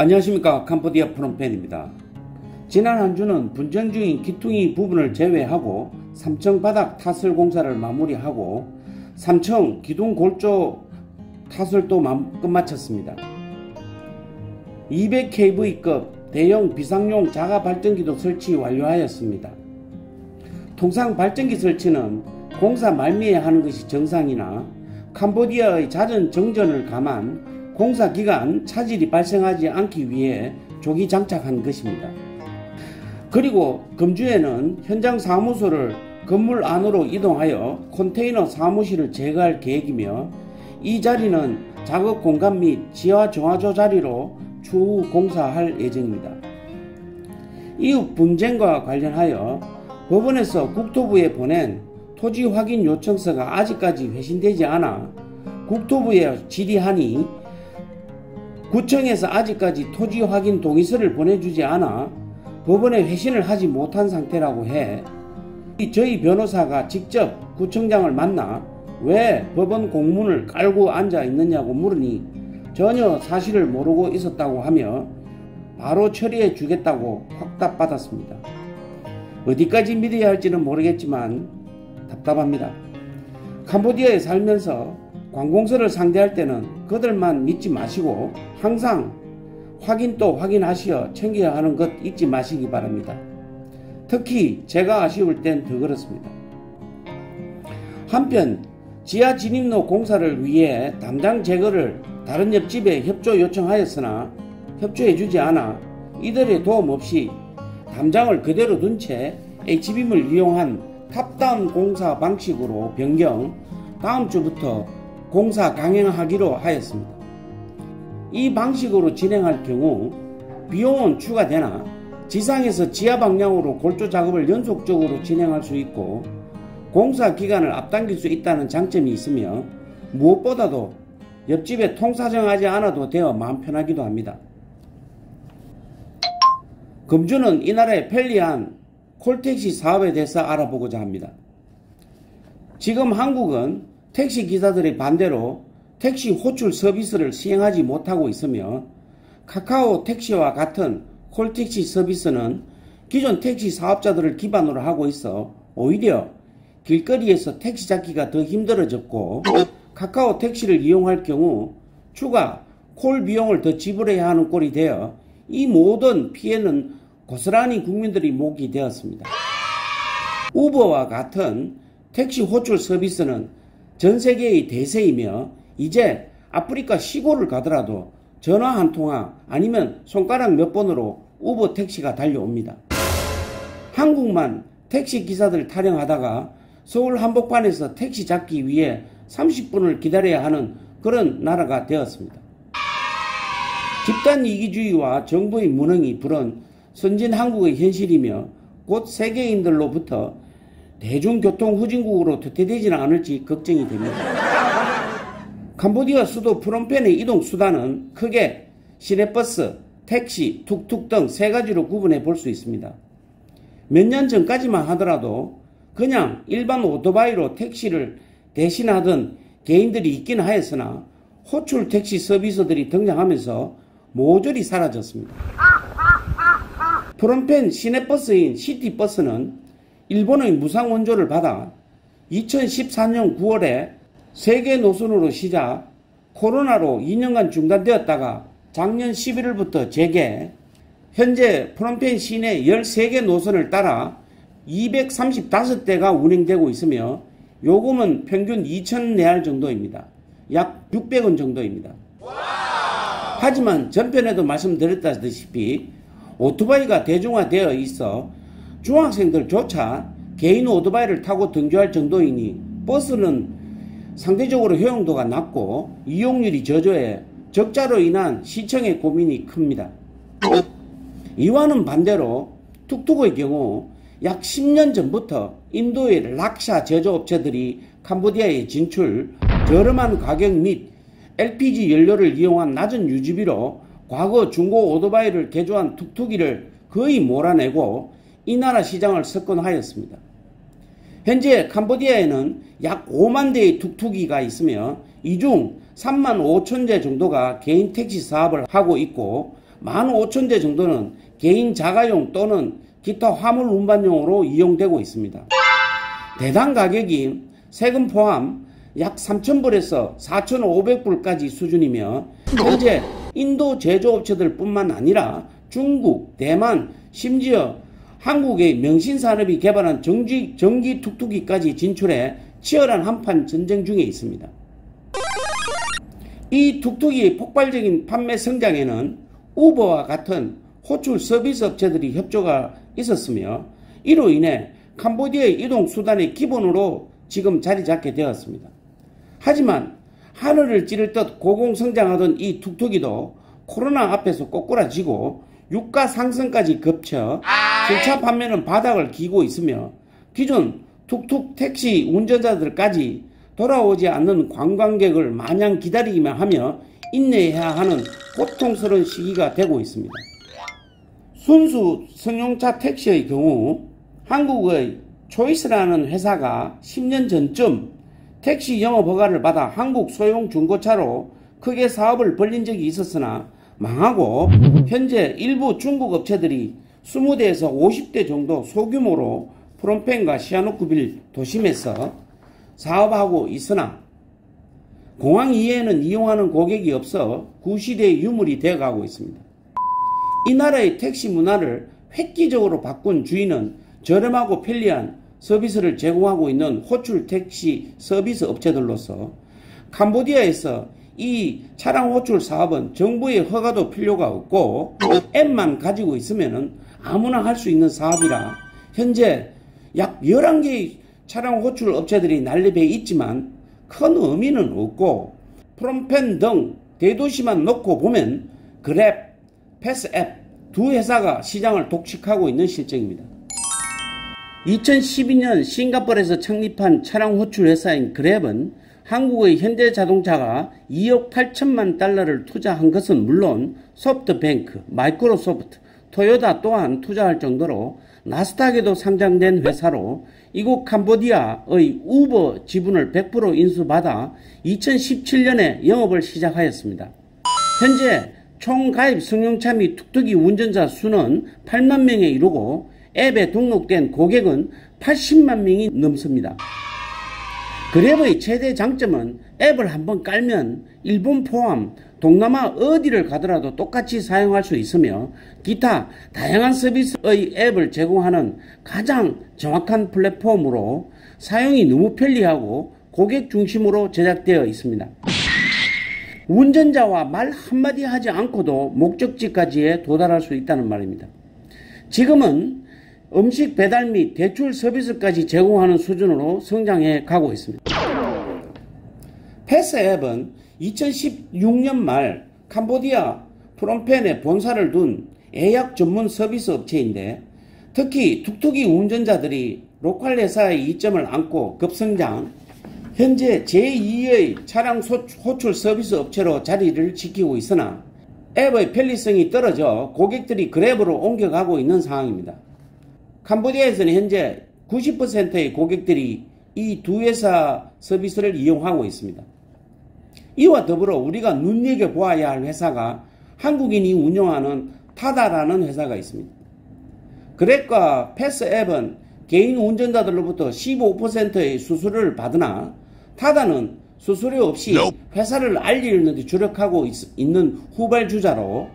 안녕하십니까. 캄보디아 프롬펜입니다. 지난 한 주는 분쟁 중인 기퉁이 부분을 제외하고 3층 바닥 타설 공사를 마무리하고 3층 기둥 골조 타설도 끝마쳤습니다. 200kV급 대형 비상용 자가 발전기도 설치 완료하였습니다. 통상 발전기 설치는 공사 말미에 하는 것이 정상이나 캄보디아의 잦은 정전을 감안 공사 기간 차질이 발생하지 않기 위해 조기 장착한 것입니다. 그리고 금주에는 현장 사무소를 건물 안으로 이동하여 컨테이너 사무실을 제거할 계획이며 이 자리는 작업 공간 및 지하 정화조 자리로 추후 공사할 예정입니다. 이후 분쟁과 관련하여 법원에서 국토부에 보낸 토지 확인 요청서가 아직까지 회신되지 않아 국토부에 질의하니 구청에서 아직까지 토지 확인 동의서를 보내주지 않아 법원에 회신을 하지 못한 상태라고 해 저희 변호사가 직접 구청장을 만나 왜 법원 공문을 깔고 앉아 있느냐고 물으니 전혀 사실을 모르고 있었다고 하며 바로 처리해 주겠다고 확답받았습니다. 어디까지 믿어야 할지는 모르겠지만 답답합니다. 캄보디아에 살면서 관공서를 상대할 때는 그들만 믿지 마시고 항상 확인도 확인하시어 챙겨야 하는 것 잊지 마시기 바랍니다. 특히 제가 아쉬울 땐 더 그렇습니다. 한편 지하 진입로 공사를 위해 담장 제거를 다른 옆집에 협조 요청하였으나 협조해주지 않아 이들의 도움 없이 담장을 그대로 둔 채 H빔을 이용한 탑다운 공사 방식으로 변경, 다음 주부터 공사 강행하기로 하였습니다. 이 방식으로 진행할 경우 비용은 추가되나 지상에서 지하 방향으로 골조 작업을 연속적으로 진행할 수 있고 공사 기간을 앞당길 수 있다는 장점이 있으며 무엇보다도 옆집에 통사정하지 않아도 되어 마음 편하기도 합니다. 금주는 이 나라의 편리한 콜택시 사업에 대해서 알아보고자 합니다. 지금 한국은 택시 기사들의 반대로 택시 호출 서비스를 시행하지 못하고 있으며 카카오 택시와 같은 콜택시 서비스는 기존 택시 사업자들을 기반으로 하고 있어 오히려 길거리에서 택시 잡기가 더 힘들어졌고 카카오 택시를 이용할 경우 추가 콜 비용을 더 지불해야 하는 꼴이 되어 이 모든 피해는 고스란히 국민들이 목이 되었습니다. 우버와 같은 택시 호출 서비스는 전 세계의 대세이며 이제 아프리카 시골을 가더라도 전화 한 통화 아니면 손가락 몇 번으로 우버 택시가 달려옵니다. 한국만 택시 기사들 타령하다가 서울 한복판에서 택시 잡기 위해 30분을 기다려야 하는 그런 나라가 되었습니다. 집단 이기주의와 정부의 무능이 부른 선진 한국의 현실이며 곧 세계인들로부터 대중교통 후진국으로 도태되지는 않을지 걱정이 됩니다. 캄보디아 수도 프놈펜의 이동수단은 크게 시내버스, 택시, 툭툭 등 세 가지로 구분해 볼 수 있습니다. 몇 년 전까지만 하더라도 그냥 일반 오토바이로 택시를 대신하던 개인들이 있긴 하였으나 호출 택시 서비스들이 등장하면서 모조리 사라졌습니다. 프놈펜 시내버스인 시티버스는 일본의 무상 원조를 받아 2014년 9월에 세계 노선으로 시작, 코로나로 2년간 중단되었다가 작년 11월부터 재개, 현재 프놈펜 시내 13개 노선을 따라 235대가 운행되고 있으며 요금은 평균 2,000레알 정도입니다. 약 600원 정도입니다. 하지만 전편에도 말씀드렸다시피 오토바이가 대중화되어 있어 중학생들조차 개인 오토바이를 타고 등교할 정도이니 버스는 상대적으로 효용도가 낮고 이용률이 저조해 적자로 인한 시청의 고민이 큽니다. 이와는 반대로 툭툭의 경우 약 10년 전부터 인도의 락샤 제조업체들이 캄보디아에 진출, 저렴한 가격 및 LPG 연료를 이용한 낮은 유지비로 과거 중고 오토바이를 개조한 툭툭이를 거의 몰아내고 이 나라 시장을 석권하였습니다. 현재 캄보디아에는 약 5만 대의 툭툭이가 있으며 이 중 3만 5천 대 정도가 개인 택시 사업을 하고 있고 15,000대 정도는 개인 자가용 또는 기타 화물 운반용으로 이용되고 있습니다. 대당 가격이 세금 포함 약 3,000불에서 4,500불까지 수준이며 현재 인도 제조업체들 뿐만 아니라 중국, 대만, 심지어 한국의 명신산업이 개발한 전기 툭툭이까지 진출해 치열한 한판 전쟁 중에 있습니다. 이 툭툭이의 폭발적인 판매 성장에는 우버와 같은 호출 서비스 업체들이 협조가 있었으며 이로 인해 캄보디아의 이동 수단의 기본으로 지금 자리 잡게 되었습니다. 하지만 하늘을 찌를 듯 고공성장하던 이 툭툭이도 코로나 앞에서 꼬꾸라지고 유가 상승까지 겹쳐 실차 판매는 바닥을 기고 있으며 기존 툭툭 택시 운전자들까지 돌아오지 않는 관광객을 마냥 기다리기만 하며 인내해야 하는 고통스러운 시기가 되고 있습니다. 순수 승용차 택시의 경우 한국의 초이스라는 회사가 10년 전쯤 택시 영업 허가를 받아 한국 소형 중고차로 크게 사업을 벌린 적이 있었으나 망하고 현재 일부 중국 업체들이 20대에서 50대 정도 소규모로 프롬펜과 시아누쿠빌 도심에서 사업하고 있으나 공항 이외에는 이용하는 고객이 없어 구시대의 유물이 되어가고 있습니다. 이 나라의 택시 문화를 획기적으로 바꾼 주인은 저렴하고 편리한 서비스를 제공하고 있는 호출 택시 서비스 업체들로서 캄보디아에서 이 차량 호출 사업은 정부의 허가도 필요가 없고 앱만 가지고 있으면 아무나 할 수 있는 사업이라 현재 약 11개의 차량 호출 업체들이 난립해 있지만 큰 의미는 없고 프롬펜 등 대도시만 놓고 보면 그랩, 패스앱 두 회사가 시장을 독식하고 있는 실정입니다. 2012년 싱가포르에서 창립한 차량 호출 회사인 그랩은 한국의 현대자동차가 2억 8천만 달러를 투자한 것은 물론 소프트뱅크, 마이크로소프트, 토요타 또한 투자할 정도로 나스닥에도 상장된 회사로 이곳 캄보디아의 우버 지분을 100% 인수받아 2017년에 영업을 시작하였습니다. 현재 총 가입 승용차 및 툭툭이 운전자 수는 8만 명에 이르고 앱에 등록된 고객은 80만 명이 넘습니다. 그랩의 최대 장점은 앱을 한번 깔면 일본 포함 동남아 어디를 가더라도 똑같이 사용할 수 있으며 기타 다양한 서비스의 앱을 제공하는 가장 정확한 플랫폼으로 사용이 너무 편리하고 고객 중심으로 제작되어 있습니다. 운전자와 말 한마디 하지 않고도 목적지까지에 도달할 수 있다는 말입니다. 지금은 음식 배달 및 대출 서비스까지 제공하는 수준으로 성장해 가고 있습니다. 패스 앱은 2016년 말 캄보디아 프롬펜에 본사를 둔 예약 전문 서비스 업체인데 특히 툭툭이 운전자들이 로컬 회사의 이점을 안고 급성장, 현재 제2의 차량 호출 서비스 업체로 자리를 지키고 있으나 앱의 편리성이 떨어져 고객들이 그랩으로 옮겨가고 있는 상황입니다. 캄보디아에서는 현재 90%의 고객들이 이 두 회사 서비스를 이용하고 있습니다. 이와 더불어 우리가 눈여겨보아야 할 회사가 한국인이 운영하는 타다라는 회사가 있습니다. 그랩과 패스 앱은 개인 운전자들로부터 15%의 수수료를 받으나 타다는 수수료 없이 회사를 알리는 데 주력하고 있는 후발주자로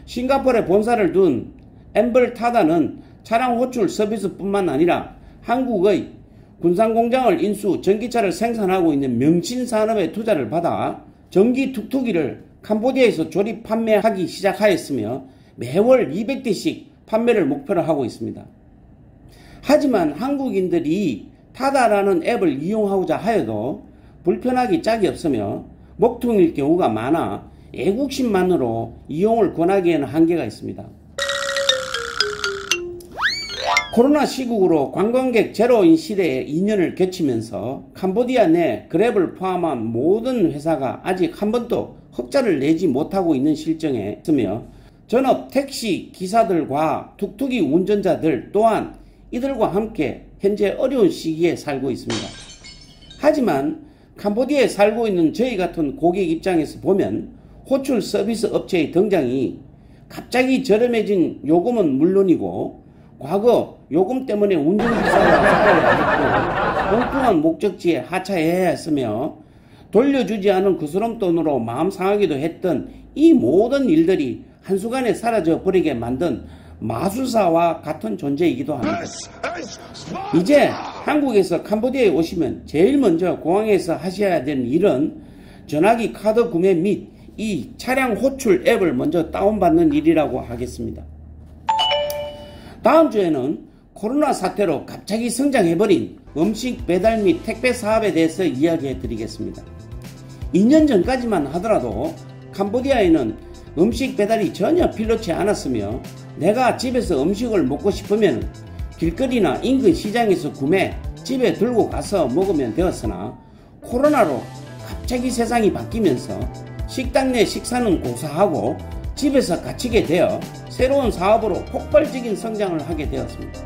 싱가포르에 본사를 둔 엠블 타다는 차량 호출 서비스뿐만 아니라 한국의 군산공장을 인수 전기차를 생산하고 있는 명신산업에 투자를 받아 전기 툭툭이를 캄보디아에서 조립 판매하기 시작하였으며 매월 200대씩 판매를 목표로 하고 있습니다. 하지만 한국인들이 타다라는 앱을 이용하고자 하여도 불편하기 짝이 없으며 먹통일 경우가 많아 애국심만으로 이용을 권하기에는 한계가 있습니다. 코로나 시국으로 관광객 제로인 시대에 2년을 거치면서 캄보디아 내 그랩을 포함한 모든 회사가 아직 한 번도 흑자를 내지 못하고 있는 실정에 있으며 전업 택시 기사들과 툭툭이 운전자들 또한 이들과 함께 현재 어려운 시기에 살고 있습니다. 하지만 캄보디아에 살고 있는 저희 같은 고객 입장에서 보면 호출 서비스 업체의 등장이 갑자기 저렴해진 요금은 물론이고 과거 요금 때문에 운전기사가 사고를 했고 엉뚱한 목적지에 하차해야 했으며 돌려주지 않은 그스럼 돈으로 마음 상하기도 했던 이 모든 일들이 한순간에 사라져 버리게 만든 마술사와 같은 존재이기도 합니다. 이제 한국에서 캄보디아에 오시면 제일 먼저 공항에서 하셔야 되는 일은 전화기 카드 구매 및 이 차량 호출 앱을 먼저 다운받는 일이라고 하겠습니다. 다음 주에는 코로나 사태로 갑자기 성장해버린 음식 배달 및 택배 사업에 대해서 이야기해 드리겠습니다. 2년 전까지만 하더라도 캄보디아에는 음식 배달이 전혀 필요치 않았으며 내가 집에서 음식을 먹고 싶으면 길거리나 인근 시장에서 구매, 집에 들고 가서 먹으면 되었으나 코로나로 갑자기 세상이 바뀌면서 식당 내 식사는 고사하고 집에서 갇히게 되어 새로운 사업으로 폭발적인 성장을 하게 되었습니다.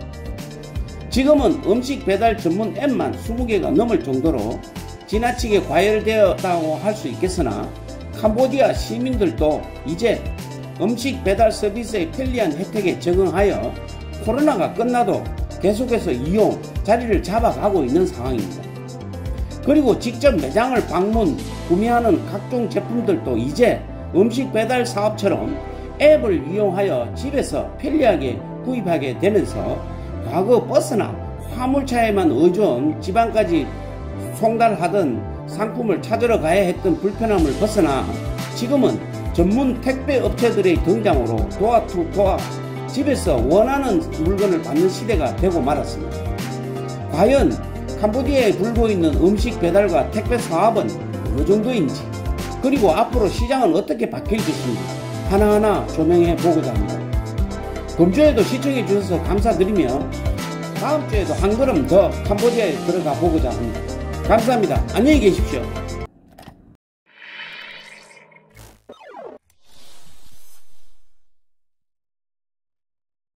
지금은 음식 배달 전문 앱만 20개가 넘을 정도로 지나치게 과열되었다고 할 수 있겠으나 캄보디아 시민들도 이제 음식 배달 서비스의 편리한 혜택에 적응하여 코로나가 끝나도 계속해서 이용, 자리를 잡아가고 있는 상황입니다. 그리고 직접 매장을 방문, 구매하는 각종 제품들도 이제 음식 배달 사업처럼 앱을 이용하여 집에서 편리하게 구입하게 되면서 과거 버스나 화물차에만 의존 지방까지 송달하던 상품을 찾으러 가야 했던 불편함을 벗어나 지금은 전문 택배 업체들의 등장으로 도어 투 도어 집에서 원하는 물건을 받는 시대가 되고 말았습니다. 과연 캄보디아에 불고 있는 음식 배달과 택배 사업은 어느 정도인지 그리고 앞으로 시장은 어떻게 바뀔 것인지 하나하나 조명해 보고자 합니다. 금주에도 시청해 주셔서 감사드리며 다음 주에도 한 걸음 더 캄보디아에 들어가 보고자 합니다. 감사합니다. 안녕히 계십시오.